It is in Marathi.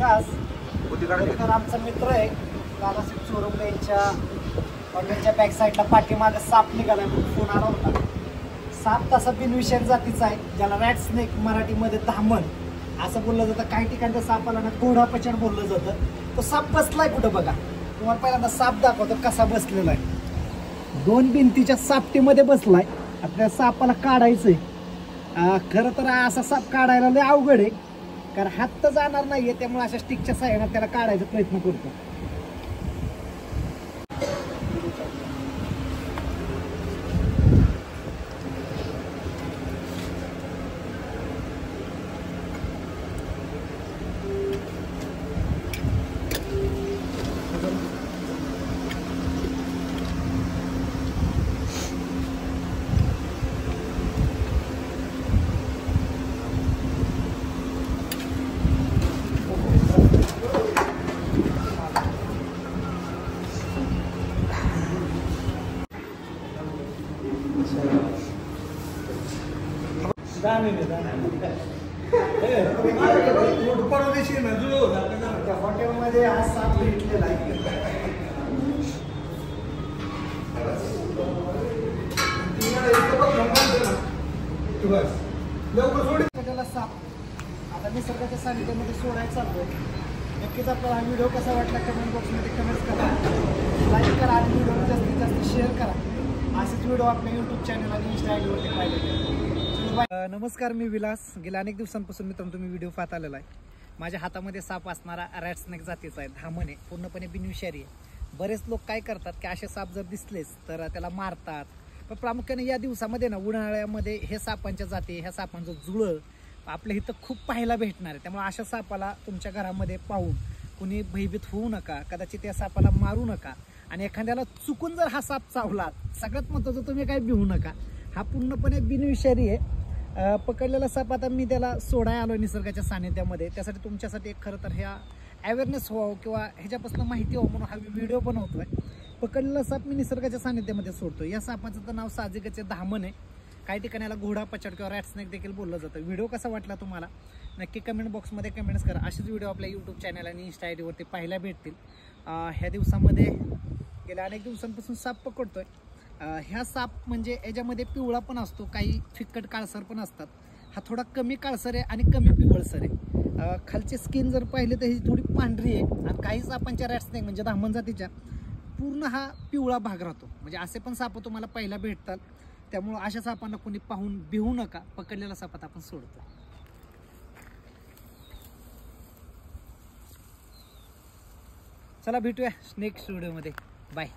विलास तर आमचा मित्र आहे दादासाहेब चोरंबे यांच्या हॉटेलच्या बॅक साईडला पाठीमागे साप निघाला म्हणून फोन आला होता. साप तसा बिनविषारी जातीचा आहे, ज्याला रॅट स्नेक मराठीमध्ये धामण असं बोललं जातं. काही ठिकाणी सापाला ना घोडापचड बोललं जातं. तो साप बसलाय कुठं बघा, तुम्हाला पहिल्यांदा साप दाखवतो कसा बसलेला आहे. 2 भिंतीच्या सापटीमध्ये बसलाय. आपल्या सापाला काढायचंय. खरं तर असा साप काढायला लय अवघड आहे, कारण हात तर जाणार नाहीये, त्यामुळे अशा स्टिकच्या साह्याने त्याला काढायचा प्रयत्न करतो. हॉटेलमध्ये हा साप भेटलेला आहे. साप आता निसर्गाच्या सानिध्यामध्ये सोडायला चालतोय. नक्कीच आपल्याला हा व्हिडिओ कसा वाटला कमेंट बॉक्समध्ये कमेंट्स करा, लाईक करा आणि व्हिडिओ जास्तीत जास्त शेअर करा. असेच व्हिडिओ आपल्या यूट्यूब चॅनल आणि इंस्टा आयडीवरती पाहिले. नमस्कार, मी विलास. गेल्या अनेक दिवसांपासून मित्रांनो तुम्ही व्हिडिओ पाहत आलेला आहे. माझ्या हातामध्ये साप असणारा रॅट स्नेक जातीचा आहे, धामण आहे, पूर्णपणे बिनविषारी आहे. बरेच लोक काय करतात की असे साप जर दिसलेच तर त्याला मारतात. पण प्रामुख्याने या दिवसामध्ये ना उन्हाळ्यामध्ये हे सापांच्या जाती, ह्या सापांचं जुळं आपल्या इथं खूप पाहायला भेटणार आहे. त्यामुळे अशा सापाला तुमच्या घरामध्ये पाहून कुणी भयभीत होऊ नका, कदाचित त्या सापाला मारू नका. आणि एखाद्याला चुकून जर हा साप चावला, सगळ्यात महत्त्वाचं तुम्ही काय भिवू नका. हा पूर्णपणे बिनविषारी आहे. पकडलेला साप आता मी त्याला सोडायला आलो निसर्गाच्या सानिध्यामध्ये. त्यासाठी तुमच्यासाठी एक खरं तर ह्या अवेअरनेस व्हावं किंवा ह्याच्यापासून माहिती व्हावं म्हणून हा व्हिडिओ बनवतोय. पकडलेला साप मी निसर्गाच्या सानिध्यामध्ये सोडतो. या सापाचं तर नाव साहजिकच धामण आहे. काही ठिकाणी याला घोडापचड किंवा रॅट स्नेक देखील बोललं जातं. व्हिडिओ कसा वाटला तुम्हाला नक्की कमेंट बॉक्समध्ये कमेंट्स करा. असेच व्हिडिओ आपल्या यूट्यूब चॅनल आणि इंस्टा आयडीवरती पाहायला भेटतील. ह्या दिवसामध्ये गेल्या अनेक दिवसांपासून साप पकडतोय. ह्या साप म्हणजे याच्यामध्ये पिवळा पण असतो, काही फिक्कट काळसर पण असतात. हा थोडा कमी काळसर आहे आणि कमी पिवळसर आहे. खालचे स्किन जर पाहिले तर ही थोडी पांढरी आहे. आणि काही सापांच्या रॅट स्नेक म्हणजे धामण जातीच्या पूर्ण हा पिवळा भाग राहतो. म्हणजे असे पण साप तुम्हाला पाहायला भेटतात. त्यामुळं अशा सापांना कोणी पाहून भिवू नका. पकडलेला सापात आपण सोडतो. चला भेटूया नेक्स्ट व्हिडिओमध्ये. बाय.